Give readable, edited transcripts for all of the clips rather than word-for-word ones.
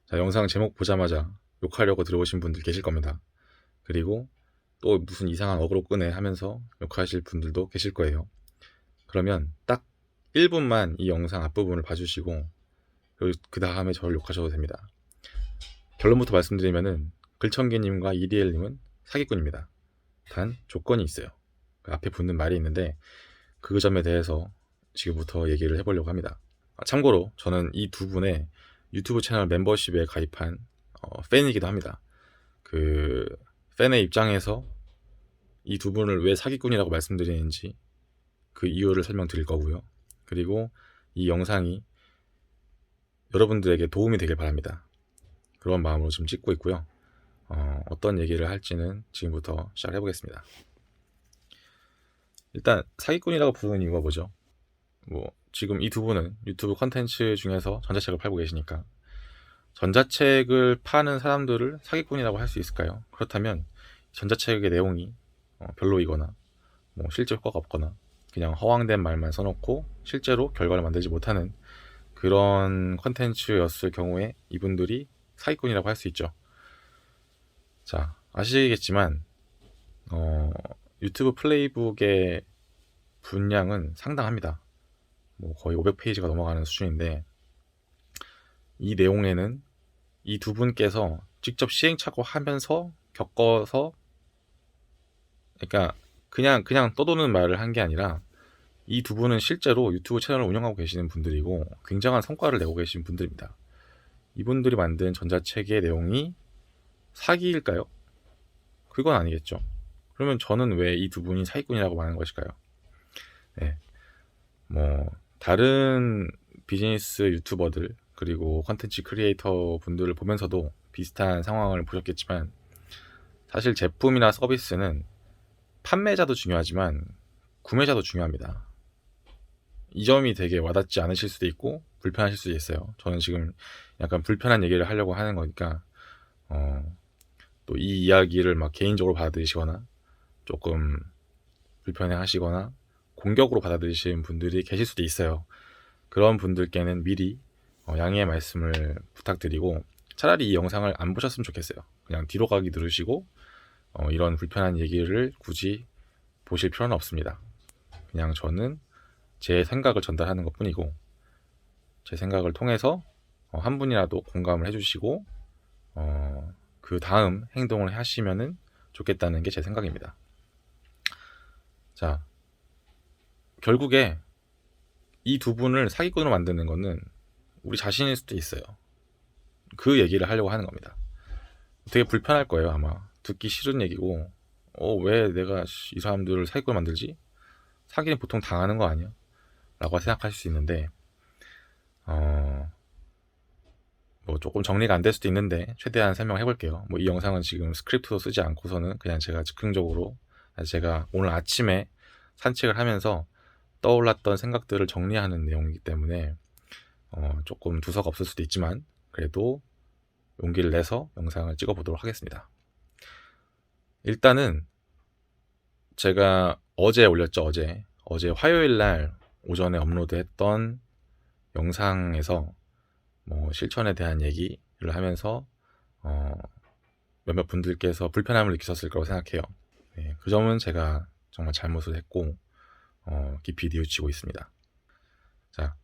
자, 영상 제목 보자마자 욕하려고 들어오신 분들 계실 겁니다. 그리고 또 무슨 이상한 어그로 끄네 하면서 욕하실 분들도 계실 거예요. 그러면 딱 1분만 이 영상 앞부분을 봐주시고 그 다음에 저를 욕하셔도 됩니다. 결론부터 말씀드리면은 글청기님과 이리엘님은 사기꾼입니다. 단 조건이 있어요. 그 앞에 붙는 말이 있는데 그 점에 대해서 지금부터 얘기를 해보려고 합니다. 참고로 저는 이 두 분의 유튜브 채널 멤버십에 가입한 팬이기도 합니다. 그 팬의 입장에서 이 두 분을 왜 사기꾼이라고 말씀드리는지 그 이유를 설명드릴 거고요. 그리고 이 영상이 여러분들에게 도움이 되길 바랍니다. 그런 마음으로 지금 찍고 있고요. 어떤 얘기를 할지는 지금부터 시작해 보겠습니다. 일단 사기꾼이라고 부르는 이유가 뭐죠? 뭐 지금 이 두 분은 유튜브 컨텐츠 중에서 전자책을 팔고 계시니까 전자책을 파는 사람들을 사기꾼이라고 할 수 있을까요? 그렇다면 전자책의 내용이 별로이거나 뭐 실제 효과가 없거나 그냥 허황된 말만 써놓고 실제로 결과를 만들지 못하는 그런 컨텐츠였을 경우에 이분들이 사기꾼이라고 할 수 있죠. 자, 아시겠지만 유튜브 플레이북의 분량은 상당합니다. 뭐 거의 500페이지가 넘어가는 수준인데 이 내용에는 이 두 분께서 직접 시행착오하면서 겪어서 그러니까 그냥 떠도는 말을 한 게 아니라 이 두 분은 실제로 유튜브 채널을 운영하고 계시는 분들이고 굉장한 성과를 내고 계신 분들입니다. 이분들이 만든 전자책의 내용이 사기일까요? 그건 아니겠죠. 그러면 저는 왜 이 두 분이 사기꾼이라고 말하는 것일까요? 네. 뭐 다른 비즈니스 유튜버들 그리고 컨텐츠 크리에이터 분들을 보면서도 비슷한 상황을 보셨겠지만 사실 제품이나 서비스는 판매자도 중요하지만 구매자도 중요합니다. 이 점이 되게 와닿지 않으실 수도 있고 불편하실 수도 있어요. 저는 지금 약간 불편한 얘기를 하려고 하는 거니까 또 이 이야기를 막 개인적으로 받아들이시거나 조금 불편해 하시거나 공격으로 받아들이시는 분들이 계실 수도 있어요. 그런 분들께는 미리 양해의 말씀을 부탁드리고 차라리 이 영상을 안 보셨으면 좋겠어요. 그냥 뒤로 가기 누르시고 이런 불편한 얘기를 굳이 보실 필요는 없습니다. 그냥 저는 제 생각을 전달하는 것 뿐이고 제 생각을 통해서 한 분이라도 공감을 해주시고 그 다음 행동을 하시면은 좋겠다는 게 제 생각입니다. 자, 결국에 이 두 분을 사기꾼으로 만드는 거는 우리 자신일 수도 있어요. 그 얘기를 하려고 하는 겁니다. 되게 불편할 거예요, 아마. 듣기 싫은 얘기고, 왜 내가 이 사람들을 사기꾼으로 만들지? 사기는 보통 당하는 거 아니야? 라고 생각하실 수 있는데, 뭐 조금 정리가 안 될 수도 있는데, 최대한 설명해 볼게요. 뭐 이 영상은 지금 스크립트도 쓰지 않고서는 그냥 제가 즉흥적으로, 제가 오늘 아침에 산책을 하면서 떠올랐던 생각들을 정리하는 내용이기 때문에, 조금 두서가 없을 수도 있지만, 그래도 용기를 내서 영상을 찍어 보도록 하겠습니다. 일단은 제가 어제 올렸죠. 어제 화요일 날 오전에 업로드했던 영상에서 뭐 실천에 대한 얘기를 하면서 몇몇 분들께서 불편함을 느끼셨을 거라고 생각해요. 네, 그 점은 제가 정말 잘못을 했고 깊이 뉘우치고 있습니다. 자,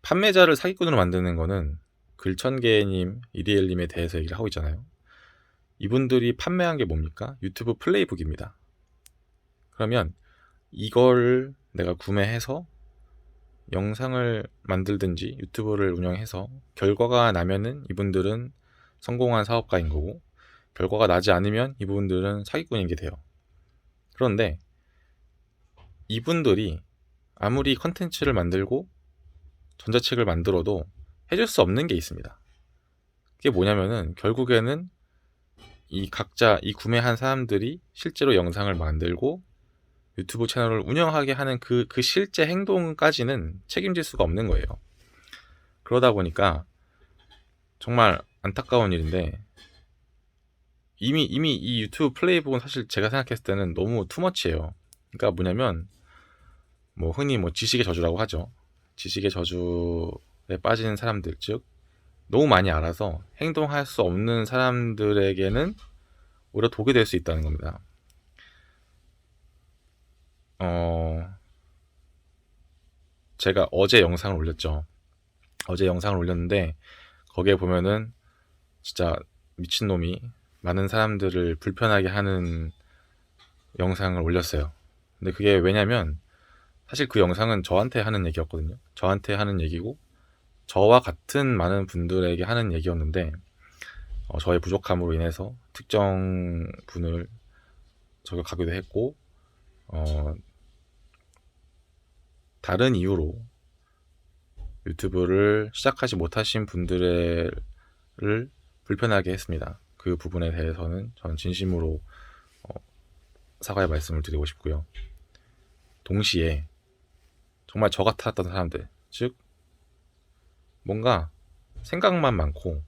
판매자를 사기꾼으로 만드는 거는 글천개님, 이리엘님에 대해서 얘기를 하고 있잖아요. 이분들이 판매한 게 뭡니까? 유튜브 플레이북입니다. 그러면 이걸 내가 구매해서 영상을 만들든지 유튜브를 운영해서 결과가 나면은 이분들은 성공한 사업가인 거고 결과가 나지 않으면 이분들은 사기꾼인 게 돼요. 그런데 이분들이 아무리 컨텐츠를 만들고 전자책을 만들어도 해줄 수 없는 게 있습니다. 그게 뭐냐면은 결국에는 이 각자 이 구매한 사람들이 실제로 영상을 만들고 유튜브 채널을 운영하게 하는 그 실제 행동까지는 책임질 수가 없는 거예요. 그러다 보니까 정말 안타까운 일인데 이미 이 유튜브 플레이북은 사실 제가 생각했을 때는 너무 투머치예요. 그러니까 뭐냐면 뭐 흔히 뭐 지식의 저주라고 하죠. 지식의 저주에 빠지는 사람들, 즉 너무 많이 알아서 행동할 수 없는 사람들에게는 오히려 독이 될 수 있다는 겁니다. 제가 어제 영상을 올렸죠. 어제 영상을 올렸는데 거기에 보면은 진짜 미친놈이 많은 사람들을 불편하게 하는 영상을 올렸어요. 근데 그게 왜냐면 사실 그 영상은 저한테 하는 얘기였거든요. 저한테 하는 얘기고 저와 같은 많은 분들에게 하는 얘기였는데 저의 부족함으로 인해서 특정 분을 저격하기도 했고 다른 이유로 유튜브를 시작하지 못하신 분들을 불편하게 했습니다. 그 부분에 대해서는 저는 진심으로 사과의 말씀을 드리고 싶고요. 동시에 정말 저 같았던 사람들, 즉 뭔가 생각만 많고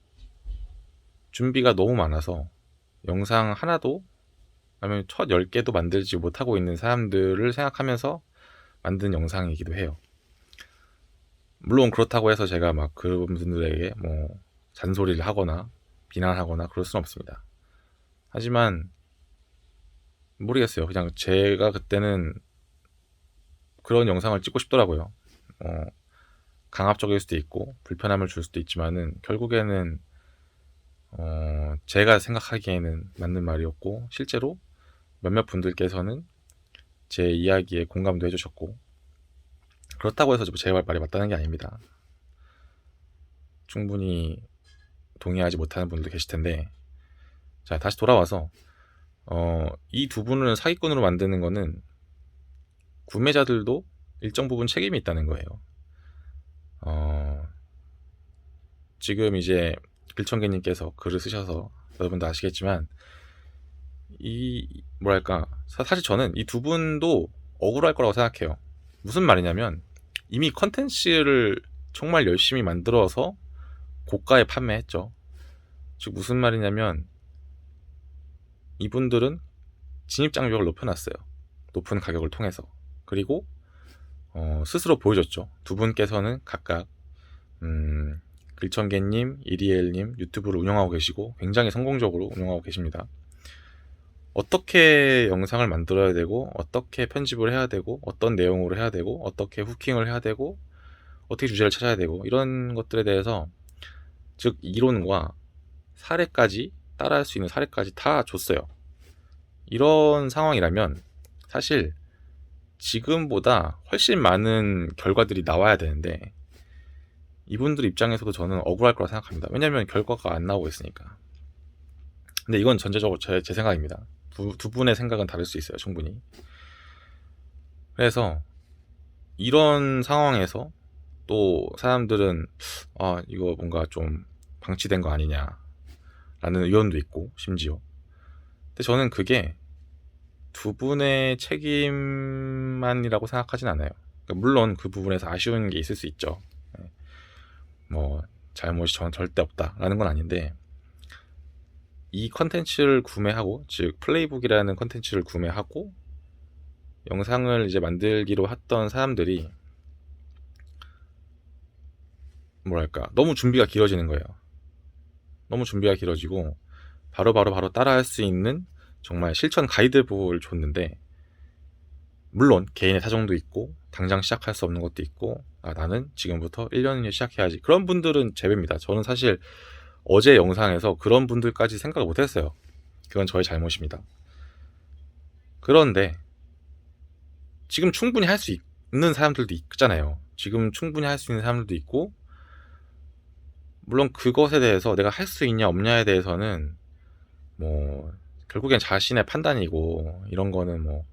준비가 너무 많아서 영상 하나도 아니면 첫 10개도 만들지 못하고 있는 사람들을 생각하면서 만든 영상이기도 해요. 물론 그렇다고 해서 제가 막 그런 분들에게 뭐 잔소리를 하거나 비난하거나 그럴 수는 없습니다. 하지만 모르겠어요. 그냥 제가 그때는 그런 영상을 찍고 싶더라고요. 강압적일 수도 있고 불편함을 줄 수도 있지만은 결국에는 제가 생각하기에는 맞는 말이었고 실제로 몇몇 분들께서는 제 이야기에 공감도 해주셨고 그렇다고 해서 제 말이 맞다는 게 아닙니다. 충분히 동의하지 못하는 분들도 계실 텐데 자 다시 돌아와서 이 두 분을 사기꾼으로 만드는 거는 구매자들도 일정 부분 책임이 있다는 거예요. 지금 이제 글청개님께서 글을 쓰셔서 여러분도 아시겠지만 이 뭐랄까 사실 저는 이 두 분도 억울할 거라고 생각해요. 무슨 말이냐면 이미 컨텐츠를 정말 열심히 만들어서 고가에 판매했죠. 즉 무슨 말이냐면 이분들은 진입장벽을 높여놨어요. 높은 가격을 통해서. 그리고 스스로 보여줬죠. 두 분께서는 각각 글청개님, 이리엘님 유튜브를 운영하고 계시고 굉장히 성공적으로 운영하고 계십니다. 어떻게 영상을 만들어야 되고 어떻게 편집을 해야 되고 어떤 내용으로 해야 되고 어떻게 후킹을 해야 되고 어떻게 주제를 찾아야 되고 이런 것들에 대해서 즉 이론과 사례까지 따라할 수 있는 사례까지 다 줬어요. 이런 상황이라면 사실 지금보다 훨씬 많은 결과들이 나와야 되는데 이분들 입장에서도 저는 억울할 거라 생각합니다. 왜냐면 결과가 안 나오고 있으니까. 근데 이건 전체적으로 제 생각입니다. 두 분의 생각은 다를 수 있어요. 충분히. 그래서 이런 상황에서 또 사람들은 이거 뭔가 좀 방치된 거 아니냐 라는 의견도 있고 심지어 근데 저는 그게 두 분의 책임만이라고 생각하진 않아요. 그러니까 물론 그 부분에서 아쉬운 게 있을 수 있죠. 뭐 잘못이 저는 절대 없다라는 건 아닌데 이 컨텐츠를 구매하고 즉 플레이북이라는 컨텐츠를 구매하고 영상을 이제 만들기로 했던 사람들이 뭐랄까 너무 준비가 길어지는 거예요. 너무 준비가 길어지고 바로 따라 할 수 있는 정말 실천 가이드북을 줬는데 물론 개인의 사정도 있고 당장 시작할 수 없는 것도 있고 나는 지금부터 1년 후에 시작해야지 그런 분들은 제외입니다. 저는 사실 어제 영상에서 그런 분들까지 생각을 못했어요. 그건 저의 잘못입니다. 그런데 지금 충분히 할 수 있는 사람들도 있잖아요. 지금 충분히 할 수 있는 사람들도 있고 물론 그것에 대해서 내가 할 수 있냐 없냐에 대해서는 뭐 결국엔 자신의 판단이고 이런 거는 뭐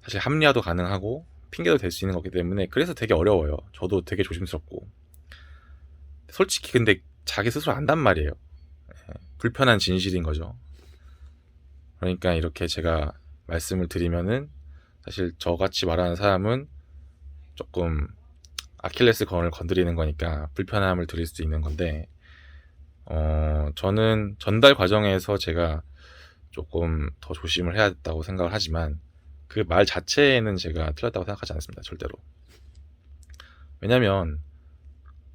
사실 합리화도 가능하고 핑계도 될 수 있는 거기 때문에 그래서 되게 어려워요. 저도 되게 조심스럽고 솔직히 근데 자기 스스로 안단 말이에요. 불편한 진실인 거죠. 그러니까 이렇게 제가 말씀을 드리면은 사실 저같이 말하는 사람은 조금 아킬레스건을 건드리는 거니까 불편함을 드릴 수 있는 건데 저는 전달 과정에서 제가 조금 더 조심을 해야 됐다고 생각을 하지만 그 말 자체에는 제가 틀렸다고 생각하지 않습니다. 절대로. 왜냐면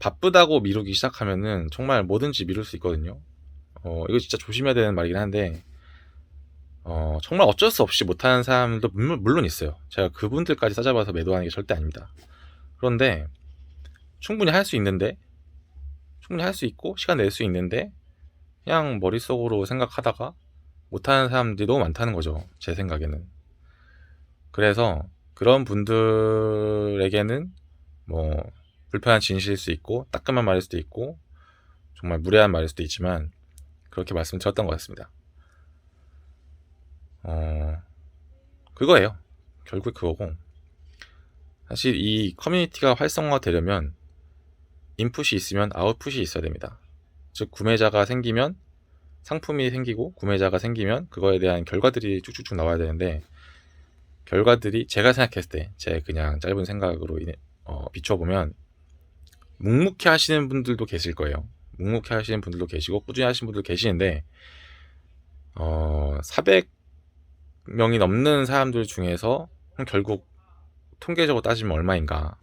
바쁘다고 미루기 시작하면은 정말 뭐든지 미룰 수 있거든요. 이거 진짜 조심해야 되는 말이긴 한데, 정말 어쩔 수 없이 못하는 사람들도 물론 있어요. 제가 그분들까지 따져봐서 매도하는 게 절대 아닙니다. 그런데 충분히 할 수 있는데, 충분히 할 수 있고 시간 낼 수 있는데 그냥 머릿속으로 생각하다가 못하는 사람들이 너무 많다는 거죠, 제 생각에는. 그래서 그런 분들에게는 뭐 불편한 진실일 수 있고 따끔한 말일 수도 있고 정말 무례한 말일 수도 있지만 그렇게 말씀드렸던 것 같습니다. 그거예요. 결국 그거고, 사실 이 커뮤니티가 활성화되려면 인풋이 있으면 아웃풋이 있어야 됩니다. 즉 구매자가 생기면 상품이 생기고, 구매자가 생기면 그거에 대한 결과들이 쭉쭉쭉 나와야 되는데, 결과들이 제가 생각했을 때 제 그냥 짧은 생각으로 비춰보면 묵묵히 하시는 분들도 계실 거예요. 묵묵히 하시는 분들도 계시고 꾸준히 하시는 분들도 계시는데 400명이 넘는 사람들 중에서 결국 통계적으로 따지면 얼마인가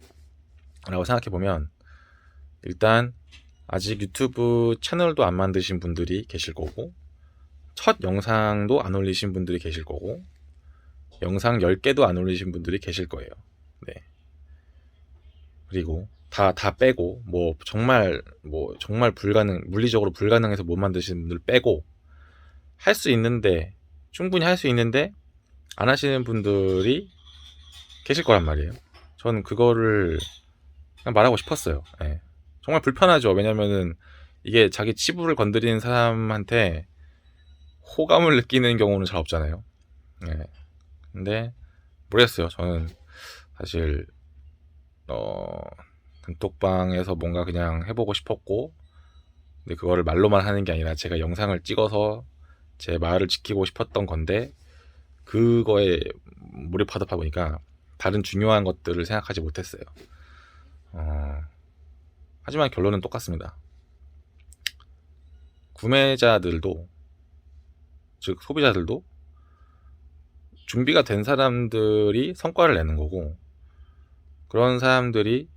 라고 생각해보면, 일단 아직 유튜브 채널도 안 만드신 분들이 계실 거고, 첫 영상도 안 올리신 분들이 계실 거고, 영상 10개도 안 올리신 분들이 계실 거예요. 네. 그리고 다 빼고 정말 물리적으로 불가능해서 못 만드시는 분들 빼고 할 수 있는데, 충분히 할 수 있는데 안 하시는 분들이 계실 거란 말이에요. 저는 그거를 그냥 말하고 싶었어요. 네. 정말 불편하죠. 왜냐면은 이게 자기 치부를 건드리는 사람한테 호감을 느끼는 경우는 잘 없잖아요. 네. 근데 모르겠어요. 저는 사실 단톡방에서 뭔가 그냥 해보고 싶었고, 근데 그거를 말로만 하는 게 아니라 제가 영상을 찍어서 제 말을 지키고 싶었던 건데, 그거에 몰입하다 보니까 다른 중요한 것들을 생각하지 못했어요. 하지만 결론은 똑같습니다. 구매자들도, 즉 소비자들도 준비가 된 사람들이 성과를 내는 거고, 그런 사람들이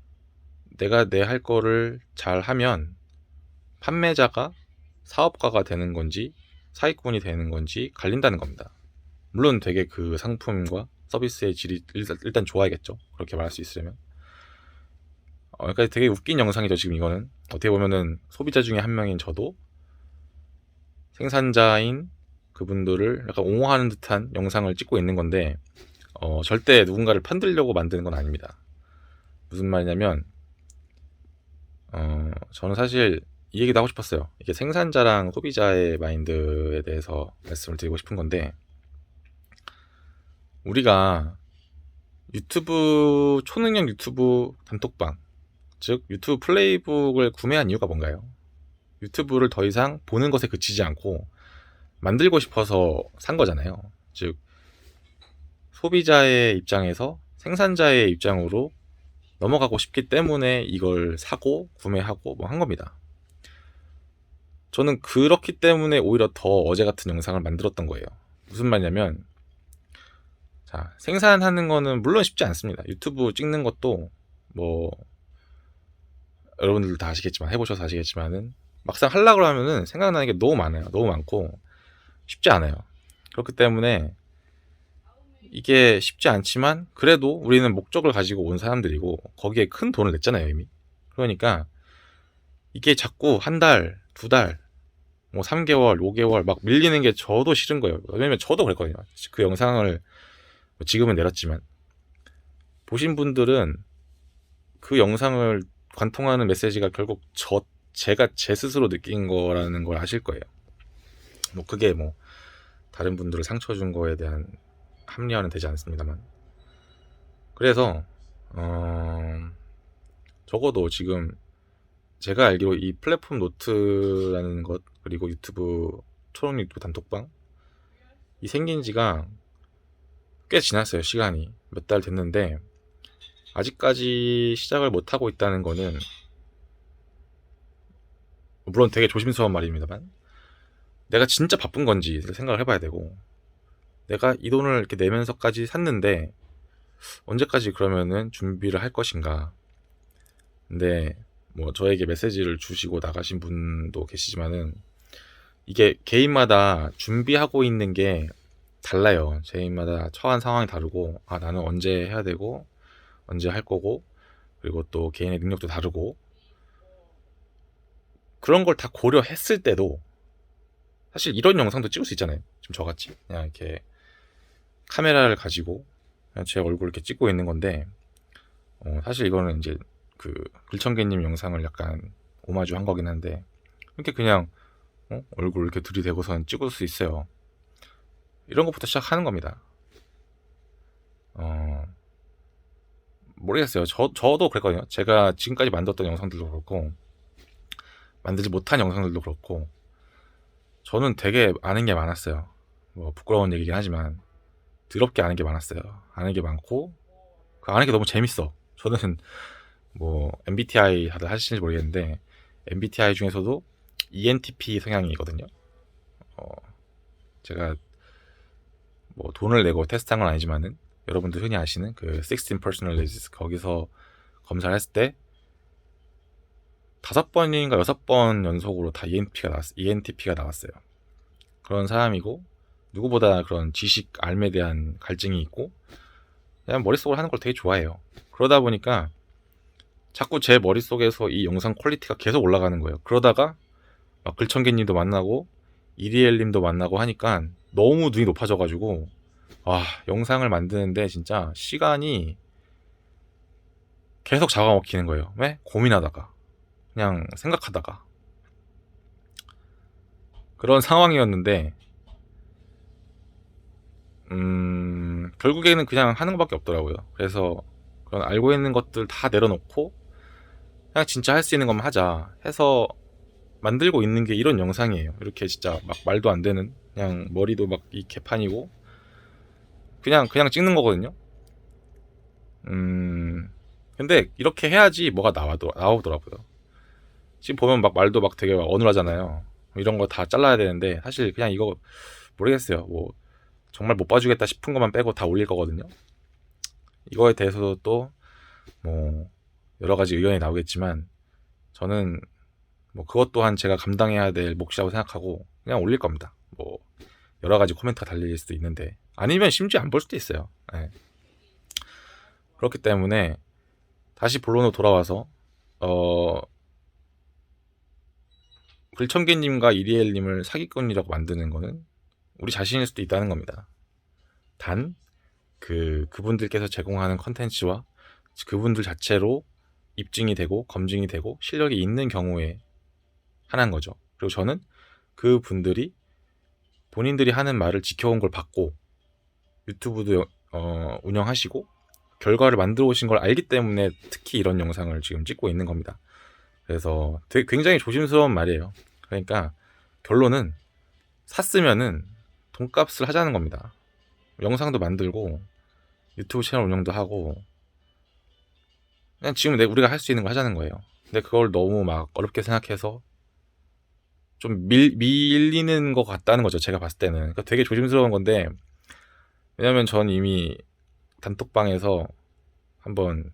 내가 내 할 거를 잘 하면 판매자가 사업가가 되는 건지 사기꾼이 되는 건지 갈린다는 겁니다. 물론 되게 그 상품과 서비스의 질이 일단 좋아야겠죠. 그렇게 말할 수 있으려면. 그러니까 되게 웃긴 영상이죠. 지금 이거는 어떻게 보면은 소비자 중에 한 명인 저도 생산자인 그분들을 약간 옹호하는 듯한 영상을 찍고 있는 건데, 절대 누군가를 편들려고 만드는 건 아닙니다. 무슨 말이냐면 저는 사실 이 얘기도 하고 싶었어요. 이게 생산자랑 소비자의 마인드에 대해서 말씀을 드리고 싶은 건데, 우리가 초능력 유튜브 단톡방, 즉 유튜브 플레이북을 구매한 이유가 뭔가요? 유튜브를 더 이상 보는 것에 그치지 않고 만들고 싶어서 산 거잖아요. 즉 소비자의 입장에서 생산자의 입장으로 넘어가고 싶기 때문에 이걸 사고 구매하고 한 겁니다. 저는 그렇기 때문에 오히려 더 어제 같은 영상을 만들었던 거예요. 무슨 말이냐면, 자, 생산하는 거는 물론 쉽지 않습니다. 유튜브 찍는 것도 여러분들도 다 아시겠지만, 해보셔서 아시겠지만은 막상 하려고 하면은 생각나는 게 너무 많아요. 너무 많고 쉽지 않아요. 그렇기 때문에 이게 쉽지 않지만 그래도 우리는 목적을 가지고 온 사람들이고 거기에 큰 돈을 냈잖아요, 이미. 그러니까 이게 자꾸 한 달, 두 달, 3개월, 5개월 막 밀리는 게 저도 싫은 거예요. 왜냐면 저도 그랬거든요. 그 영상을 지금은 내렸지만 보신 분들은 그 영상을 관통하는 메시지가 결국 제가 제 스스로 느낀 거라는 걸 아실 거예요. 그게 다른 분들을 상처 준 거에 대한 합리화는 되지 않습니다만, 그래서 적어도 지금 제가 알기로 이 플랫폼 노트라는 것, 그리고 초록 유튜브 단톡방 이 생긴 지가 꽤 지났어요. 시간이 몇 달 됐는데 아직까지 시작을 못 하고 있다는 거는, 물론 되게 조심스러운 말입니다만, 내가 진짜 바쁜 건지 생각을 해봐야 되고, 내가 이 돈을 이렇게 내면서까지 샀는데 언제까지 그러면은 준비를 할 것인가. 근데 뭐 저에게 메시지를 주시고 나가신 분도 계시지만은 이게 개인마다 준비하고 있는 게 달라요. 개인마다 처한 상황이 다르고 나는 언제 해야 되고 언제 할 거고 그리고 또 개인의 능력도 다르고 그런 걸 다 고려했을 때도 사실 이런 영상도 찍을 수 있잖아요. 지금 저같이 그냥 이렇게 카메라를 가지고 그냥 제 얼굴 이렇게 찍고 있는 건데 사실 이거는 이제 그 글청개님 영상을 약간 오마주 한 거긴 한데 이렇게 그냥 얼굴 이렇게 들이대고선 찍을 수 있어요. 이런 것부터 시작하는 겁니다. 모르겠어요. 저도 그랬거든요. 제가 지금까지 만들었던 영상들도 그렇고 만들지 못한 영상들도 그렇고 저는 되게 아는 게 많았어요. 뭐 부끄러운 얘기긴 하지만 더럽게 아는 게 많았어요. 아는 게 많고 그 아는 게 너무 재밌어. 저는 뭐 MBTI 다들 하시는지 모르겠는데 MBTI 중에서도 ENTP 성향이거든요. 제가 뭐 돈을 내고 테스트한 건 아니지만은 여러분들 흔히 아시는 그 16 Personalities 거기서 검사를 했을 때 5번인가 6번 연속으로 다 ENTP가 나왔어요. 그런 사람이고 누구보다 그런 지식 알에 대한 갈증이 있고 그냥 머릿속으로 하는 걸 되게 좋아해요. 그러다 보니까 자꾸 제 머릿속에서 이 영상 퀄리티가 계속 올라가는 거예요. 그러다가 막 글청개님도 만나고 이리엘님도 만나고 하니까 너무 눈이 높아져가지고 영상을 만드는데 진짜 시간이 계속 잡아먹히는 거예요. 왜? 고민하다가 그냥 생각하다가 그런 상황이었는데 결국에는 그냥 하는 것밖에 없더라고요. 그래서 그런 알고 있는 것들 다 내려놓고 그냥 진짜 할 수 있는 것만 하자 해서 만들고 있는 게 이런 영상이에요. 이렇게 진짜 막 말도 안 되는 그냥 머리도 막 이 개판이고 그냥 찍는 거거든요. 근데 이렇게 해야지 뭐가 나오더라고요. 지금 보면 막 말도 막 되게 막 어눌하잖아요. 이런 거 다 잘라야 되는데 사실 그냥 이거 모르겠어요. 뭐 정말 못 봐주겠다 싶은 것만 빼고 다 올릴 거거든요. 이거에 대해서도 또 뭐 여러 가지 의견이 나오겠지만 저는 뭐 그것 또한 제가 감당해야 될 몫이라고 생각하고 그냥 올릴 겁니다. 뭐 여러 가지 코멘트가 달릴 수도 있는데 아니면 심지어 안 볼 수도 있어요. 네. 그렇기 때문에 다시 본론으로 돌아와서 글청개님과 이리엘님을 사기꾼이라고 만드는 거는 우리 자신일 수도 있다는 겁니다. 단 그분들께서 제공하는 컨텐츠와 그분들 자체로 입증이 되고 검증이 되고 실력이 있는 경우에 하나인 거죠. 그리고 저는 그분들이 본인들이 하는 말을 지켜온 걸 받고 유튜브도 운영하시고 결과를 만들어 오신 걸 알기 때문에 특히 이런 영상을 지금 찍고 있는 겁니다. 그래서 되게 굉장히 조심스러운 말이에요. 그러니까 결론은 샀으면은 돈값을 하자는 겁니다. 영상도 만들고 유튜브 채널 운영도 하고 그냥 지금 우리가 할 수 있는 거 하자는 거예요. 근데 그걸 너무 막 어렵게 생각해서 좀 밀리는 것 같다는 거죠. 제가 봤을 때는. 그러니까 되게 조심스러운 건데 왜냐면 전 이미 단톡방에서 한번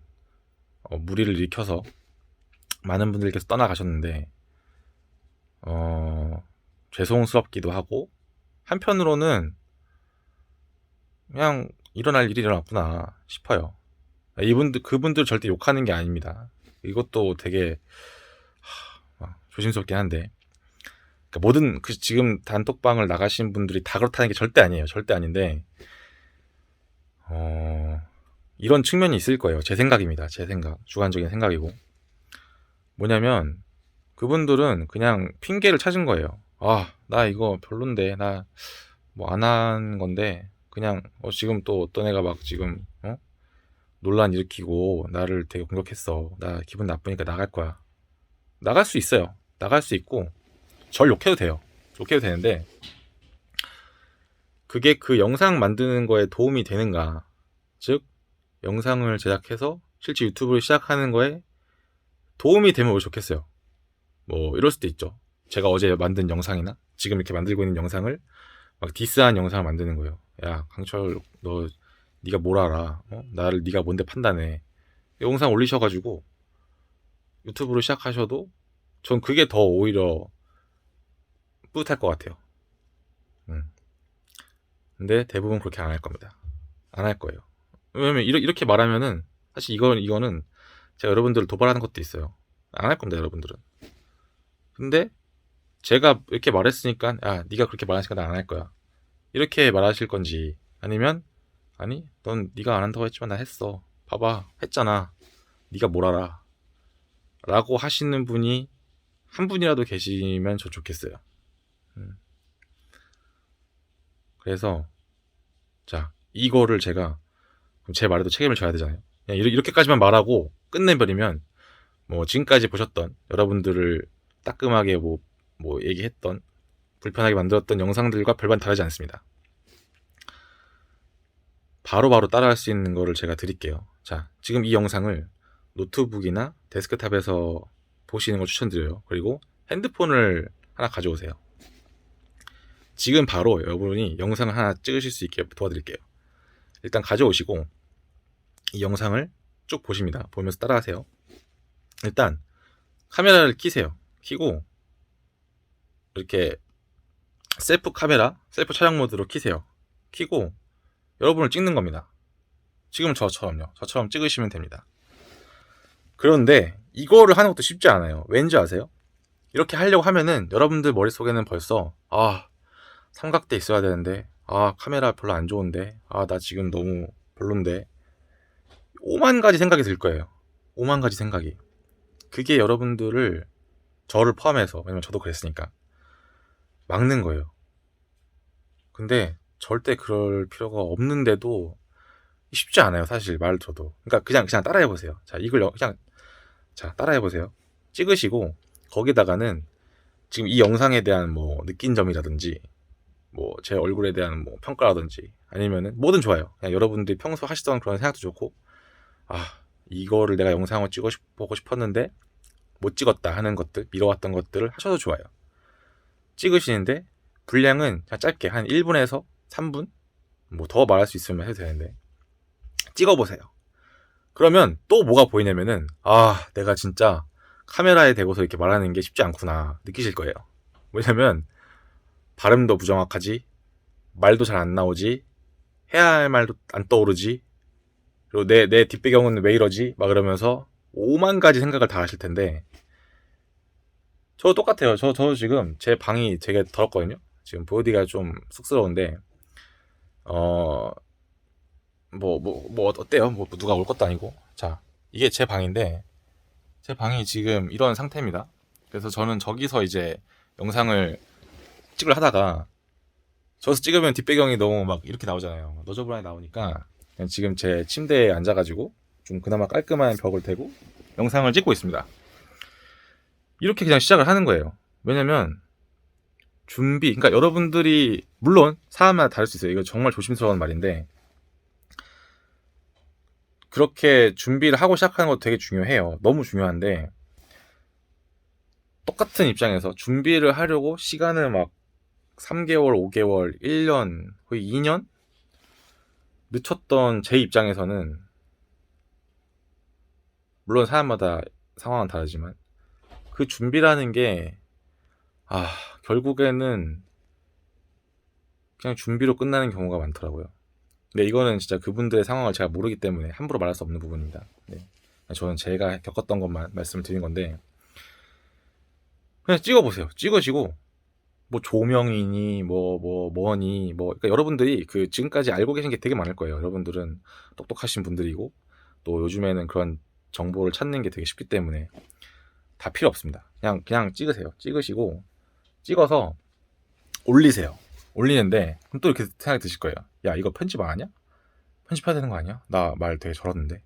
무리를 일으켜서 많은 분들께서 떠나가셨는데 죄송스럽기도 하고 한편으로는 그냥 일어날 일이 일어났구나 싶어요. 그분들 절대 욕하는 게 아닙니다. 이것도 되게 조심스럽긴 한데 그러니까 모든 지금 단톡방을 나가신 분들이 다 그렇다는 게 절대 아니에요. 절대 아닌데 이런 측면이 있을 거예요. 제 생각입니다. 제 생각, 주관적인 생각이고 뭐냐면 그분들은 그냥 핑계를 찾은 거예요. 나 이거 별론데 나 뭐 안 한 건데 그냥 지금 또 어떤 애가 막 지금 논란 일으키고 나를 되게 공격했어. 나 기분 나쁘니까 나갈 거야. 나갈 수 있어요. 나갈 수 있고 절 욕해도 돼요. 욕해도 되는데 그게 그 영상 만드는 거에 도움이 되는가? 즉 영상을 제작해서 실제 유튜브를 시작하는 거에 도움이 되면 왜 좋겠어요. 뭐 이럴 수도 있죠. 제가 어제 만든 영상이나 지금 이렇게 만들고 있는 영상을 막 디스한 영상을 만드는 거예요. 야 강철 너 네가 뭘 알아? 나를 네가 뭔데 판단해? 영상 올리셔가지고 유튜브로 시작하셔도 전 그게 더 오히려 뿌듯할 것 같아요. 근데 대부분 그렇게 안 할 겁니다. 안 할 거예요. 왜냐면 이렇게 말하면은 사실 이거는 제가 여러분들을 도발하는 것도 있어요. 안 할 겁니다, 여러분들은. 근데 제가 이렇게 말했으니까 네가 그렇게 말하니까 난 안 할 거야. 이렇게 말하실 건지 아니면 아니 넌 네가 안 한다고 했지만 나 했어. 봐봐 했잖아. 네가 뭘 알아. 라고 하시는 분이 한 분이라도 계시면 저 좋겠어요. 그래서 자 이거를 제가 제 말에도 책임을 져야 되잖아요. 그냥 이렇게까지만 말하고 끝내버리면 뭐 지금까지 보셨던 여러분들을 따끔하게 뭐 얘기했던 불편하게 만들었던 영상들과 별반 다르지 않습니다. 바로바로 따라할 수 있는 거를 제가 드릴게요. 자, 지금 이 영상을 노트북이나 데스크탑에서 보시는 걸 추천드려요. 그리고 핸드폰을 하나 가져오세요. 지금 바로 여러분이 영상을 하나 찍으실 수 있게 도와드릴게요. 일단 가져오시고 이 영상을 쭉 보십니다. 보면서 따라하세요. 일단 카메라를 켜세요. 켜고 이렇게 셀프 카메라, 셀프 촬영 모드로 켜세요. 켜고 여러분을 찍는 겁니다. 지금 저처럼요. 저처럼 찍으시면 됩니다. 그런데 이거를 하는 것도 쉽지 않아요. 왠지 아세요? 이렇게 하려고 하면은 여러분들 머릿속에는 벌써 삼각대 있어야 되는데 카메라 별로 안 좋은데 나 지금 너무 별론데 5만 가지 생각이 들 거예요. 5만 가지 생각이. 그게 여러분들을 저를 포함해서 왜냐면 저도 그랬으니까 막는 거예요. 근데 절대 그럴 필요가 없는데도 쉽지 않아요. 사실 말을 들어도. 그러니까 그냥 따라해 보세요. 자, 이걸 그냥 따라해 보세요. 찍으시고 거기다가는 지금 이 영상에 대한 뭐 느낀 점이라든지 뭐 제 얼굴에 대한 뭐 평가라든지 아니면은 뭐든 좋아요. 그냥 여러분들이 평소 하시던 그런 생각도 좋고 이거를 내가 영상을 보고 싶었는데 못 찍었다 하는 것들, 미뤄왔던 것들을 하셔도 좋아요. 찍으시는데 분량은 그냥 짧게 한 1분에서 3분 뭐 더 말할 수 있으면 해도 되는데 찍어보세요. 그러면 또 뭐가 보이냐면은 내가 진짜 카메라에 대고서 이렇게 말하는 게 쉽지 않구나 느끼실 거예요. 왜냐면 발음도 부정확하지, 말도 잘 안 나오지, 해야 할 말도 안 떠오르지, 그리고 내 뒷배경은 왜 이러지? 막 이러면서 5만 가지 생각을 다 하실 텐데 저 똑같아요. 저 지금 제 방이 되게 더럽거든요. 지금 보여드리기가 좀 쑥스러운데 뭐 어때요? 뭐 누가 올 것도 아니고. 자, 이게 제 방인데 제 방이 지금 이런 상태입니다. 그래서 저는 저기서 이제 영상을 찍을 하다가 저기서 찍으면 뒷배경이 너무 막 이렇게 나오잖아요. 너저분하게 나오니까 그냥 지금 제 침대에 앉아가지고 좀 그나마 깔끔한 벽을 대고 영상을 찍고 있습니다. 이렇게 그냥 시작을 하는 거예요. 왜냐면 그러니까 여러분들이 물론 사람마다 다를 수 있어요. 이거 정말 조심스러운 말인데 그렇게 준비를 하고 시작하는 것도 되게 중요해요. 너무 중요한데 똑같은 입장에서 준비를 하려고 시간을 막 3개월, 5개월, 1년, 거의 2년 늦췄던 제 입장에서는 물론 사람마다 상황은 다르지만 그 준비라는 게 결국에는 그냥 준비로 끝나는 경우가 많더라고요. 근데 이거는 진짜 그분들의 상황을 제가 모르기 때문에 함부로 말할 수 없는 부분입니다. 네. 저는 제가 겪었던 것만 말씀을 드린 건데 그냥 찍어보세요. 찍으시고 뭐 조명이니 뭐니 그러니까 여러분들이 그 지금까지 알고 계신 게 되게 많을 거예요. 여러분들은 똑똑하신 분들이고 또 요즘에는 그런 정보를 찾는 게 되게 쉽기 때문에 다 필요 없습니다. 그냥 찍으세요. 찍으시고 찍어서 올리세요. 올리는데 그럼 또 이렇게 생각이 드실 거예요. 야, 이거 편집 안 하냐? 편집해야 되는 거 아니야? 나 말 되게 저렀는데.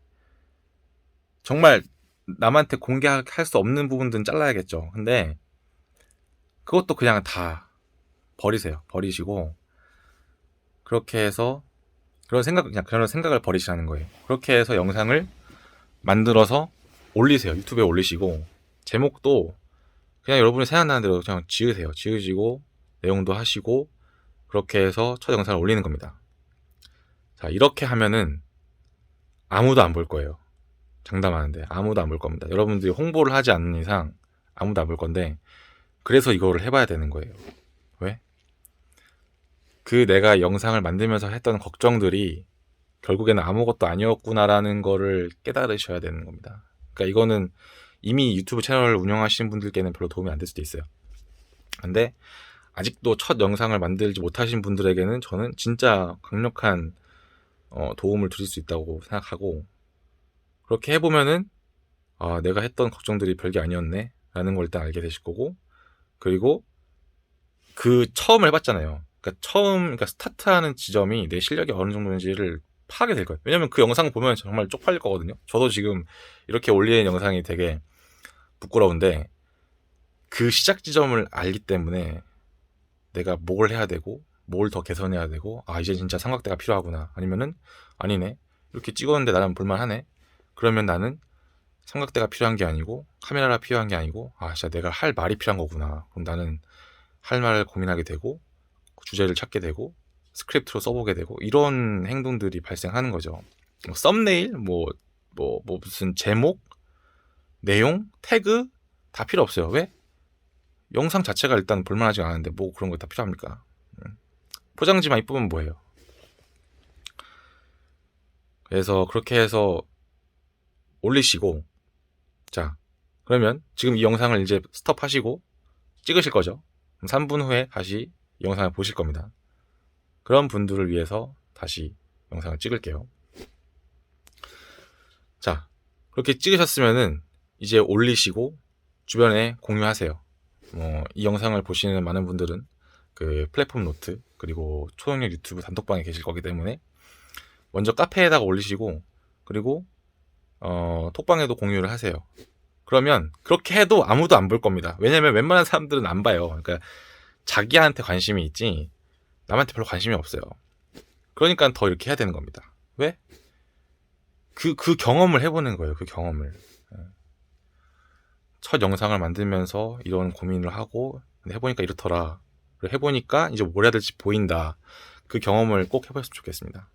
정말 남한테 공개할 수 없는 부분들은 잘라야겠죠. 근데 그것도 그냥 다 버리세요. 버리시고 그렇게 해서 그런 생각을 버리시라는 거예요. 그렇게 해서 영상을 만들어서 올리세요. 유튜브에 올리시고 제목도 그냥 여러분이 생각나는 대로 그냥 지으세요. 지으시고 내용도 하시고 그렇게 해서 첫 영상을 올리는 겁니다. 자, 이렇게 하면은 아무도 안 볼 거예요. 장담하는데 아무도 안 볼 겁니다. 여러분들이 홍보를 하지 않는 이상 아무도 안 볼 건데, 그래서 이거를 해봐야 되는 거예요. 왜? 그 내가 영상을 만들면서 했던 걱정들이 결국에는 아무것도 아니었구나라는 거를 깨달으셔야 되는 겁니다. 그러니까 이거는 이미 유튜브 채널을 운영하시는 분들께는 별로 도움이 안 될 수도 있어요. 근데 아직도 첫 영상을 만들지 못하신 분들에게는 저는 진짜 강력한 도움을 드릴 수 있다고 생각하고, 그렇게 해보면은 내가 했던 걱정들이 별게 아니었네 라는 걸 일단 알게 되실 거고, 그리고 그 처음 해봤잖아요. 그러니까 스타트하는 지점이 내 실력이 어느 정도인지를 파악이 될 거예요. 왜냐면 그 영상 보면 정말 쪽팔릴 거거든요. 저도 지금 이렇게 올리는 영상이 되게 부끄러운데, 그 시작 지점을 알기 때문에 내가 뭘 해야 되고 뭘 더 개선해야 되고, 이제 진짜 삼각대가 필요하구나, 아니면은 아니네, 이렇게 찍었는데 나는 볼만하네, 그러면 나는 삼각대가 필요한 게 아니고 카메라가 필요한 게 아니고 진짜 내가 할 말이 필요한 거구나, 그럼 나는 할 말을 고민하게 되고 주제를 찾게 되고 스크립트로 써보게 되고, 이런 행동들이 발생하는 거죠. 썸네일, 무슨 제목, 내용, 태그 다 필요 없어요. 왜? 영상 자체가 일단 볼만하지 않은데 뭐 그런 거 다 필요합니까? 포장지만 이쁘면 뭐예요? 그래서 그렇게 해서 올리시고, 자, 그러면 지금 이 영상을 이제 스톱하시고 찍으실 거죠? 그럼 3분 후에 다시 이 영상을 보실 겁니다. 그런 분들을 위해서 다시 영상을 찍을게요. 자, 그렇게 찍으셨으면은 이제 올리시고 주변에 공유하세요. 이 영상을 보시는 많은 분들은 그 플랫폼 노트 그리고 초능력 유튜브 단톡방에 계실 거기 때문에 먼저 카페에다가 올리시고, 그리고 톡방에도 공유를 하세요. 그러면 그렇게 해도 아무도 안 볼 겁니다. 왜냐면 웬만한 사람들은 안 봐요. 그러니까 자기한테 관심이 있지 남한테 별로 관심이 없어요. 그러니까 더 이렇게 해야 되는 겁니다. 왜? 그 경험을 해보는 거예요. 그 경험을. 첫 영상을 만들면서 이런 고민을 하고 해보니까 이렇더라. 해보니까 이제 뭘 해야 될지 보인다. 그 경험을 꼭 해보셨으면 좋겠습니다.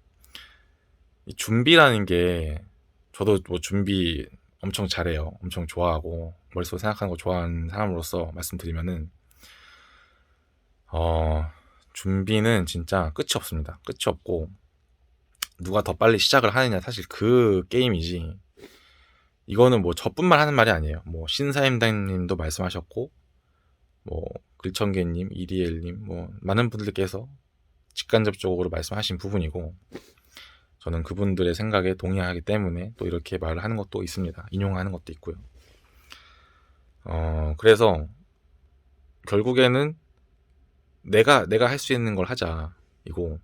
이 준비라는 게, 저도 뭐 준비 엄청 잘해요. 엄청 좋아하고 머릿속에 생각하는 거 좋아하는 사람으로서 말씀드리면은 준비는 진짜 끝이 없습니다. 끝이 없고 누가 더 빨리 시작을 하느냐, 사실 그 게임이지, 이거는 뭐 저뿐만 하는 말이 아니에요. 뭐 신사임당님도 말씀하셨고, 뭐 글청개님, 이리엘님, 뭐 많은 분들께서 직간접적으로 말씀하신 부분이고, 저는 그분들의 생각에 동의하기 때문에 또 이렇게 말을 하는 것도 있습니다. 인용하는 것도 있고요. 그래서 결국에는 내가 할 수 있는 걸 하자, 이고,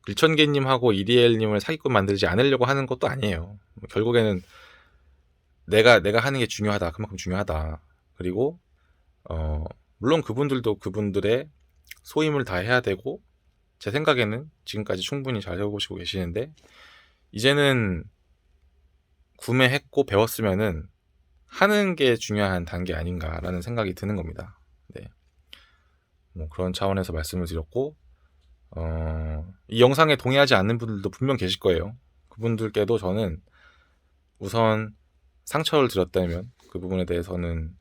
글천개님하고 이리엘님을 사기꾼 만들지 않으려고 하는 것도 아니에요. 결국에는 내가 하는 게 중요하다, 그만큼 중요하다. 그리고 물론 그분들도 그분들의 소임을 다 해야 되고, 제 생각에는 지금까지 충분히 잘 해보시고 계시는데, 이제는 구매했고 배웠으면은 하는 게 중요한 단계 아닌가라는 생각이 드는 겁니다. 네. 뭐 그런 차원에서 말씀을 드렸고, 이 영상에 동의하지 않는 분들도 분명 계실 거예요. 그분들께도 저는 우선 상처를 드렸다면 그 부분에 대해서는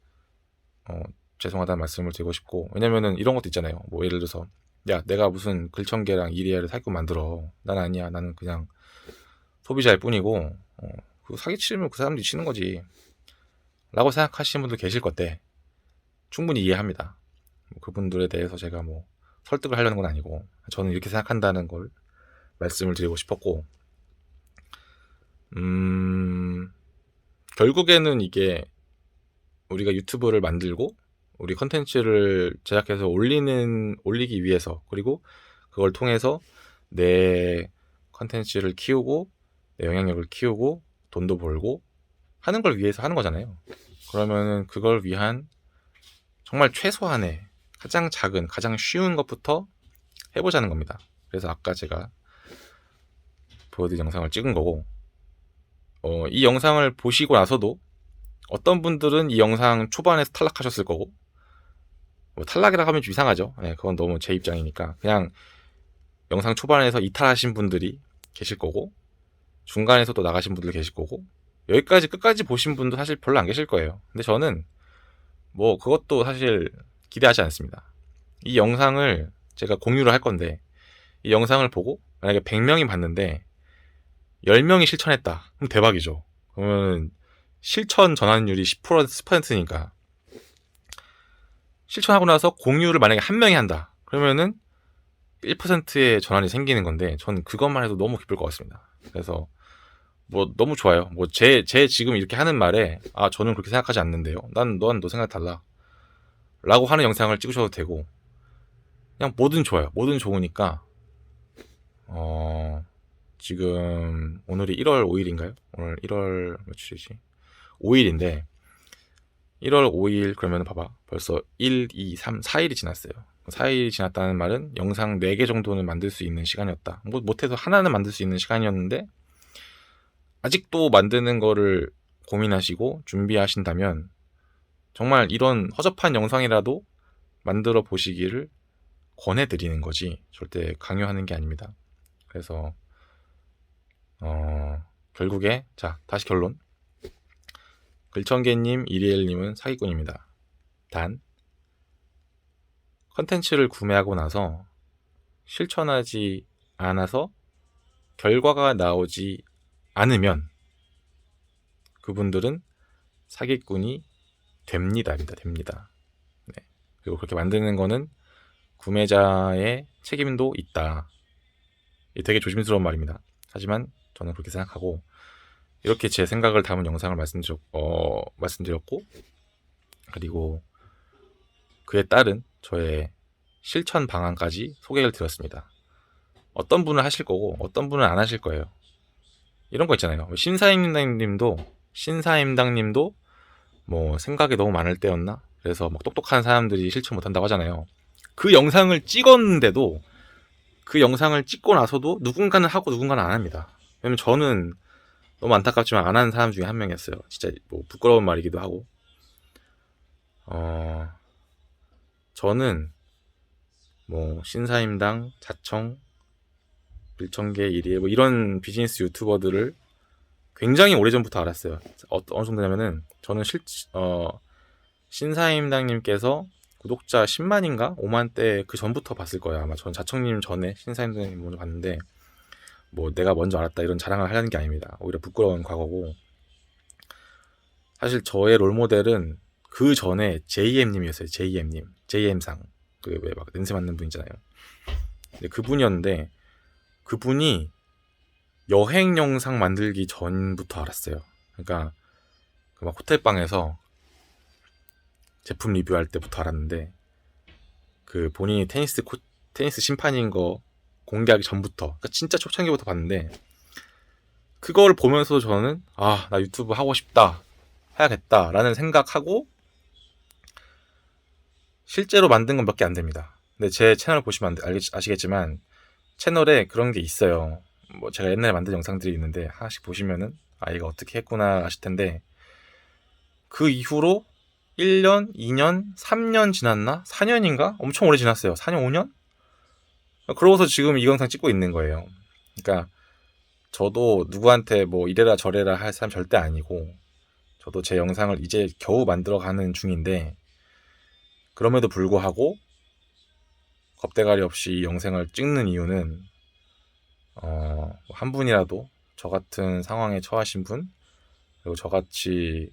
죄송하다는 말씀을 드리고 싶고, 왜냐면은 이런 것도 있잖아요. 뭐 예를 들어서, 야, 내가 무슨 글청개랑 이리야를 사기꾼 만들어. 난 아니야. 나는 그냥 소비자일 뿐이고, 그 사기 치면 그 사람들이 치는 거지 라고 생각하시는 분들 계실 건데, 충분히 이해합니다. 그분들에 대해서 제가 뭐 설득을 하려는 건 아니고, 저는 이렇게 생각한다는 걸 말씀을 드리고 싶었고, 결국에는 이게 우리가 유튜브를 만들고 우리 컨텐츠를 제작해서 올리기 위해서, 그리고 그걸 통해서 내 컨텐츠를 키우고 내 영향력을 키우고 돈도 벌고 하는 걸 위해서 하는 거잖아요. 그러면은 그걸 위한 정말 최소한의 가장 작은, 가장 쉬운 것부터 해보자는 겁니다. 그래서 아까 제가 보여드린 영상을 찍은 거고, 이 영상을 보시고 나서도 어떤 분들은 이 영상 초반에서 탈락하셨을 거고, 뭐 탈락이라고 하면 좀 이상하죠. 네, 그건 너무 제 입장이니까 그냥 영상 초반에서 이탈하신 분들이 계실 거고, 중간에서 또 나가신 분들 계실 거고, 여기까지 끝까지 보신 분도 사실 별로 안 계실 거예요. 근데 저는 뭐 그것도 사실 기대하지 않습니다. 이 영상을 제가 공유를 할 건데, 이 영상을 보고 만약에 100명이 봤는데 10명이 실천했다. 그럼 대박이죠. 그러면 실천 전환율이 10%니까 실천하고 나서 공유를 만약에 한 명이 한다. 그러면은 1%의 전환이 생기는 건데, 전 그것만 해도 너무 기쁠 것 같습니다. 그래서 뭐 너무 좋아요. 뭐 제 지금 이렇게 하는 말에 저는 그렇게 생각하지 않는데요. 넌 너 생각 달라. 라고 하는 영상을 찍으셔도 되고, 그냥 뭐든 좋아요. 뭐든 좋으니까 지금 오늘이 1월 5일인가요? 오늘 1월 며칠이지? 5일인데 1월 5일 그러면 봐봐. 벌써 1, 2, 3, 4일이 지났어요. 4일이 지났다는 말은 영상 4개 정도는 만들 수 있는 시간이었다. 뭐 못해서 하나는 만들 수 있는 시간이었는데, 아직도 만드는 거를 고민하시고 준비하신다면 정말 이런 허접한 영상이라도 만들어 보시기를 권해드리는 거지, 절대 강요하는 게 아닙니다. 그래서 결국에 자, 다시 결론. 글청개님, 이리엘님은 사기꾼입니다. 단 컨텐츠를 구매하고 나서 실천하지 않아서 결과가 나오지 않으면 그분들은 사기꾼이 됩니다. 네. 그리고 그렇게 만드는 거는 구매자의 책임도 있다. 이게 되게 조심스러운 말입니다. 하지만 저는 그렇게 생각하고, 이렇게 제 생각을 담은 영상을 말씀드렸고, 그리고 그에 따른 저의 실천 방안까지 소개를 드렸습니다. 어떤 분은 하실 거고 어떤 분은 안 하실 거예요. 이런 거 있잖아요. 신사임당님도 뭐 생각이 너무 많을 때였나? 그래서 막 똑똑한 사람들이 실천 못한다고 하잖아요. 그 영상을 찍었는데도, 그 영상을 찍고 나서도 누군가는 하고 누군가는 안 합니다. 왜냐면 저는 너무 안타깝지만 안 하는 사람 중에 한 명이었어요. 진짜 뭐 부끄러운 말이기도 하고. 저는 뭐 신사임당, 자청, 빌청계, 이리에 뭐 이런 비즈니스 유튜버들을 굉장히 오래전부터 알았어요. 어느 정도냐면은 저는 신사임당님께서 구독자 10만인가 5만대 그 전부터 봤을 거예요. 아마 전 자청님 전에 신사임당님 먼저 봤는데, 뭐 내가 먼저 알았다 이런 자랑을 하려는 게 아닙니다. 오히려 부끄러운 과거고, 사실 저의 롤모델은 그 전에 JM님이었어요. JM상, 그 왜 막 냄새 맡는 분 있잖아요. 근데 그분이었는데, 그분이 여행 영상 만들기 전부터 알았어요. 그러니까 그 막 호텔방에서 제품 리뷰할 때부터 알았는데, 그 본인이 테니스 심판인 거 공개하기 전부터, 그러니까 진짜 초창기부터 봤는데, 그걸 보면서 저는 나 유튜브 하고 싶다, 해야겠다라는 생각하고, 실제로 만든 건 몇 개 안 됩니다. 근데 제 채널 보시면 아시겠지만 채널에 그런 게 있어요. 뭐 제가 옛날에 만든 영상들이 있는데 하나씩 보시면은 이거 어떻게 했구나 아실 텐데, 그 이후로 1년, 2년, 3년 지났나? 4년인가? 엄청 오래 지났어요. 4년, 5년? 그러고서 지금 이 영상 찍고 있는 거예요. 그러니까 저도 누구한테 뭐 이래라 저래라 할 사람 절대 아니고, 저도 제 영상을 이제 겨우 만들어가는 중인데, 그럼에도 불구하고 겁대가리 없이 이 영상을 찍는 이유는 한 분이라도 저 같은 상황에 처하신 분, 그리고 저같이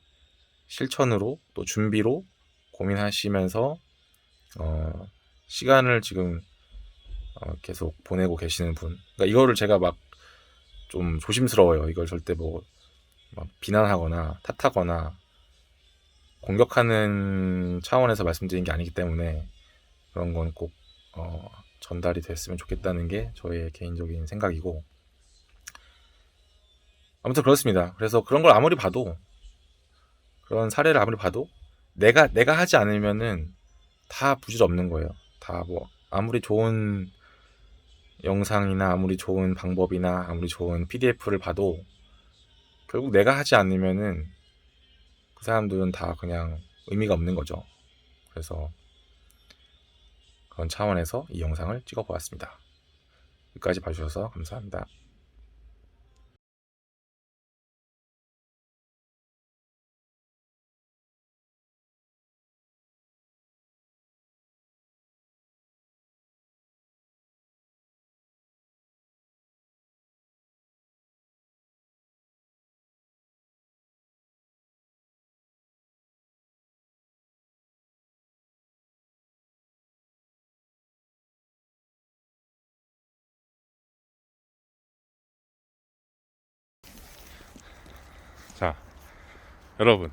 실천으로 또 준비로 고민하시면서 시간을 지금 계속 보내고 계시는 분, 그러니까 이거를 제가 막 좀 조심스러워요. 이걸 절대 뭐 막 비난하거나 탓하거나 공격하는 차원에서 말씀드린 게 아니기 때문에, 그런 건 꼭 전달이 됐으면 좋겠다는 게 저의 개인적인 생각이고, 아무튼 그렇습니다. 그래서 그런 걸 아무리 봐도, 그런 사례를 아무리 봐도 내가 하지 않으면은 다 부질없는 거예요. 다 뭐 아무리 좋은 영상이나 아무리 좋은 방법이나 아무리 좋은 PDF를 봐도 결국 내가 하지 않으면은 그 사람들은 다 그냥 의미가 없는 거죠. 그래서 그런 차원에서 이 영상을 찍어 보았습니다. 여기까지 봐주셔서 감사합니다. 여러분,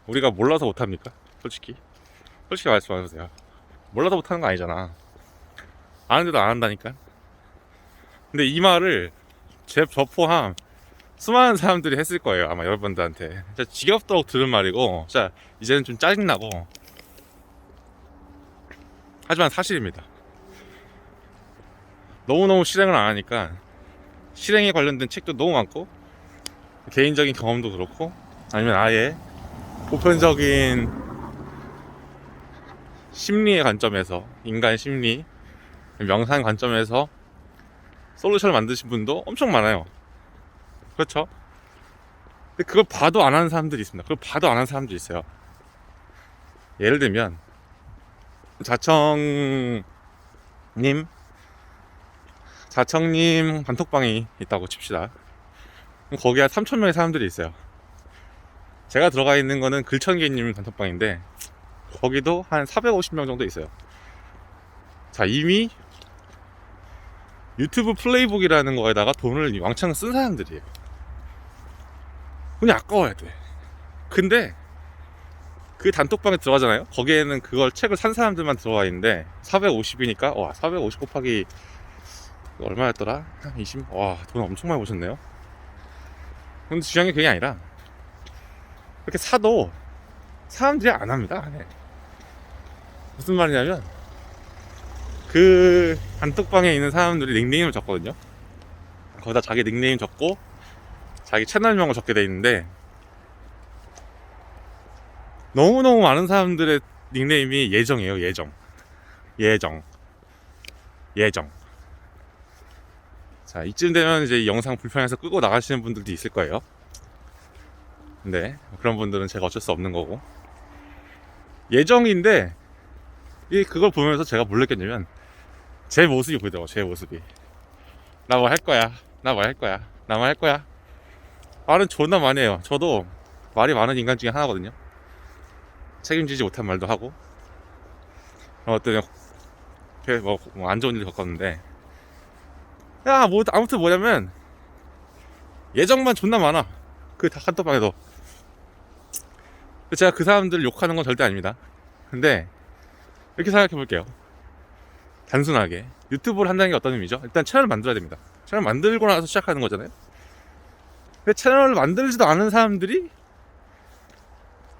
우리가 몰라서 못합니까? 솔직히 말씀하세요. 몰라서 못하는 거 아니잖아. 아는데도 안 한다니까. 근데 이 말을 저 포함 수많은 사람들이 했을 거예요, 아마 여러분들한테. 진짜 지겹도록 들은 말이고, 진짜 이제는 좀 짜증나고, 하지만 사실입니다. 너무너무 실행을 안 하니까 실행에 관련된 책도 너무 많고, 개인적인 경험도 그렇고, 아니면 아예 보편적인 심리의 관점에서, 인간 심리, 명상 관점에서 솔루션을 만드신 분도 엄청 많아요. 그렇죠? 근데 그걸 봐도 안 하는 사람들이 있습니다. 그걸 봐도 안 하는 사람들이 있어요. 예를 들면 자청님 단톡방이 있다고 칩시다. 거기에 한 3,000명의 사람들이 있어요. 제가 들어가 있는 거는 글천개님 단톡방인데 거기도 한 450명 정도 있어요. 자, 이미 유튜브 플레이북이라는 거에다가 돈을 왕창 쓴 사람들이에요. 돈이 아까워야 돼. 근데 그 단톡방에 들어가잖아요. 거기에는 그걸 책을 산 사람들만 들어와 있는데 450이니까 와, 450 곱하기 얼마였더라? 한 20? 와, 돈 엄청 많이 버셨네요. 근데 중요한 게 그게 아니라 이렇게 사도 사람들이 안 합니다. 안 해. 무슨 말이냐면 그 단톡방에 있는 사람들이 닉네임을 적거든요. 거기다 자기 닉네임 적고 자기 채널명을 적게 돼 있는데 너무너무 많은 사람들의 닉네임이 예정이에요. 예정. 자, 이쯤 되면 이제 영상 불편해서 끄고 나가시는 분들도 있을 거예요. 근데 그런 분들은 제가 어쩔 수 없는 거고, 예정인데 그걸 보면서 제가 뭘 느꼈냐면 제 모습이 보이더라고. 제 모습이 나 뭐 할 거야, 나만 할 거야. 말은 존나 많이 해요. 저도 말이 많은 인간 중에 하나거든요. 책임지지 못한 말도 하고, 어떤 뭐 안 좋은 일을 겪었는데, 야, 뭐 아무튼 뭐냐면 예정만 존나 많아. 그 단톡방에도. 제가 그 사람들 욕하는 건 절대 아닙니다. 근데 이렇게 생각해 볼게요. 단순하게 유튜브를 한다는 게 어떤 의미죠? 일단 채널을 만들어야 됩니다. 채널 만들고 나서 시작하는 거잖아요. 근데 채널을 만들지도 않은 사람들이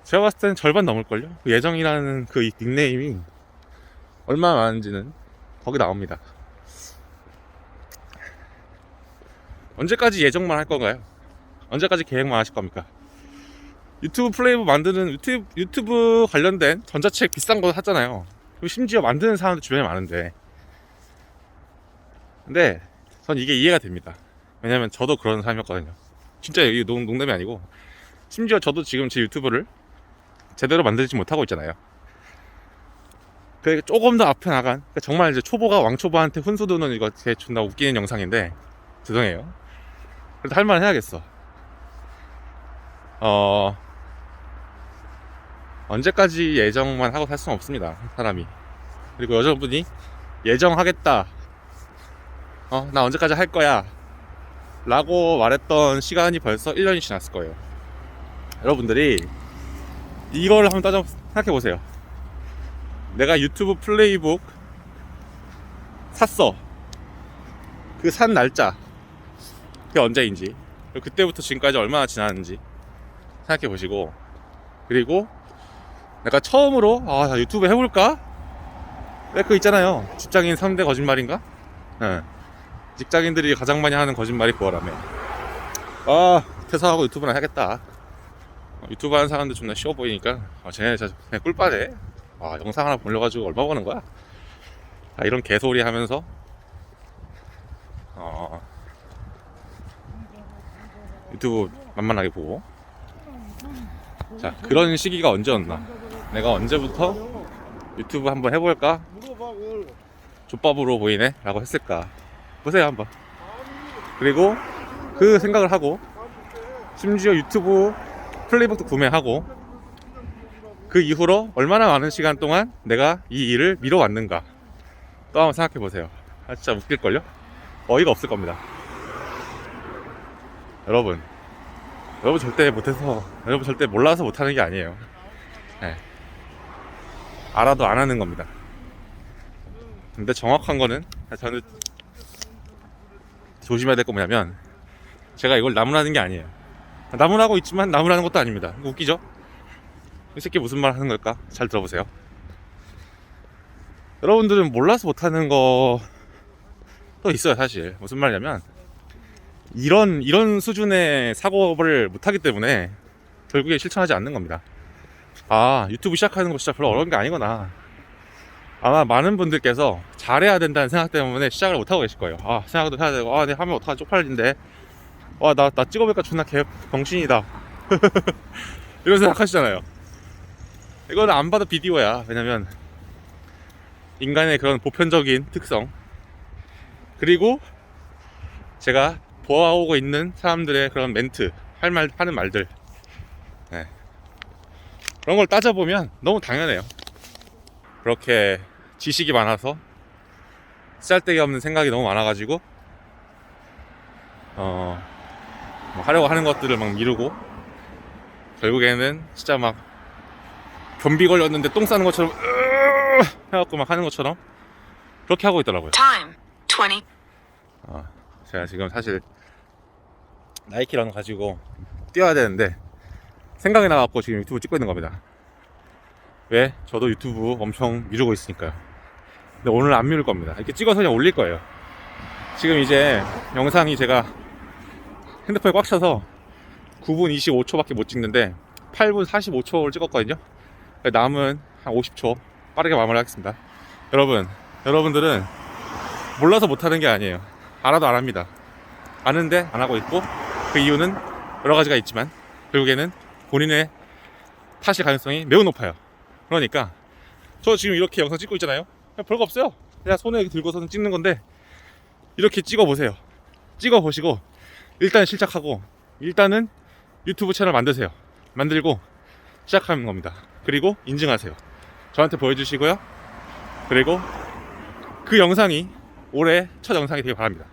제가 봤을 때는 절반 넘을걸요. 그 예정이라는 그 닉네임이 얼마나 많은지는 거기 나옵니다. 언제까지 예정만 할 건가요? 언제까지 계획만 하실 겁니까? 유튜브 플레이북 만드는 유튜브 관련된 전자책 비싼 거 샀잖아요. 그리고 심지어 만드는 사람도 주변에 많은데, 근데 전 이게 이해가 됩니다. 왜냐면 저도 그런 사람이었거든요. 진짜 이게 농담이 아니고, 심지어 저도 지금 제 유튜브를 제대로 만들지 못하고 있잖아요. 그 조금 더 앞에 나간, 그러니까 정말 이제 초보가 왕초보한테 훈수두는 이거 제 존나 웃기는 영상인데 죄송해요. 그래도 할 말 해야겠어. 언제까지 예정만 하고 살 수는 없습니다, 사람이. 그리고 여자분이 예정하겠다, 나 언제까지 할 거야 라고 말했던 시간이 벌써 1년이 지났을 거예요. 여러분들이 이걸 한번 따져 생각해 보세요. 내가 유튜브 플레이북 샀어. 그 산 날짜, 그게 언제인지, 그리고 그때부터 지금까지 얼마나 지났는지 생각해 보시고, 그리고 내가 처음으로 나 유튜브 해볼까? 왜 그거 있잖아요, 직장인 3대 거짓말인가? 네. 직장인들이 가장 많이 하는 거짓말이 그거라며. 퇴사하고 유튜브나 해야겠다. 유튜브 하는 사람들 존나 쉬워 보이니까 쟤네 진짜 그냥 꿀빠네. 영상 하나 올려가지고 얼마 버는 거야? 이런 개소리 하면서 유튜브 만만하게 보고. 자, 그런 시기가 언제였나? 내가 언제부터 유튜브 한번 해볼까? 족밥으로 보이네? 라고 했을까? 보세요 한번. 그리고 그 생각을 하고, 심지어 유튜브 플레이북도 구매하고, 그 이후로 얼마나 많은 시간 동안 내가 이 일을 미뤄왔는가 또 한번 생각해 보세요. 진짜 웃길걸요? 어이가 없을 겁니다. 여러분, 여러분 절대 못해서, 여러분 절대 몰라서 못하는 게 아니에요. 네. 알아도 안 하는 겁니다. 근데 정확한 거는 저는 조심해야 될 거 뭐냐면, 제가 이걸 나무라는 게 아니에요. 나무라고 있지만 나무라는 것도 아닙니다. 이거 웃기죠? 이 새끼 무슨 말 하는 걸까? 잘 들어보세요. 여러분들은 몰라서 못하는 거 또 있어요. 사실 무슨 말이냐면, 이런 수준의 사고를 못하기 때문에 결국에 실천하지 않는 겁니다. 아, 유튜브 시작하는 거 진짜 별로 어려운 게 아니구나. 아마 많은 분들께서 잘해야 된다는 생각 때문에 시작을 못하고 계실 거예요. 아, 생각도 해야 되고, 내 하면 어떡하지, 쪽팔린데, 나 찍어볼까 존나 병신이다 이런 생각 하시잖아요. 이거는 안 봐도 비디오야. 왜냐면 인간의 그런 보편적인 특성, 그리고 제가 보아오고 있는 사람들의 그런 멘트, 하는 말들, 네. 그런 걸 따져보면 너무 당연해요. 그렇게 지식이 많아서 쓸데기 없는 생각이 너무 많아가지고 뭐 하려고 하는 것들을 막 미루고, 결국에는 진짜 막 변비 걸렸는데 똥 싸는 것처럼 해갖고 막 하는 것처럼 그렇게 하고 있더라고요. Time 20. 제가 지금 사실 나이키런 가지고 뛰어야 되는데 생각이 나갖고 지금 유튜브 찍고 있는 겁니다. 왜? 저도 유튜브 엄청 미루고 있으니까요. 근데 오늘 안 미룰 겁니다. 이렇게 찍어서 그냥 올릴 거예요. 지금 이제 영상이 제가 핸드폰에 꽉 차서 9분 25초밖에 못 찍는데 8분 45초를 찍었거든요. 남은 한 50초 빠르게 마무리하겠습니다. 여러분들은 몰라서 못하는 게 아니에요. 알아도 안 합니다. 아는데 안 하고 있고, 그 이유는 여러 가지가 있지만 결국에는 본인의 탓일 가능성이 매우 높아요. 그러니까 저 지금 이렇게 영상 찍고 있잖아요. 별거 없어요. 그냥 손에 들고서는 찍는 건데, 이렇게 찍어보세요. 찍어보시고 일단 시작하고, 일단은 유튜브 채널 만드세요. 만들고 시작하는 겁니다. 그리고 인증하세요. 저한테 보여주시고요. 그리고 그 영상이 올해 첫 영상이 되길 바랍니다.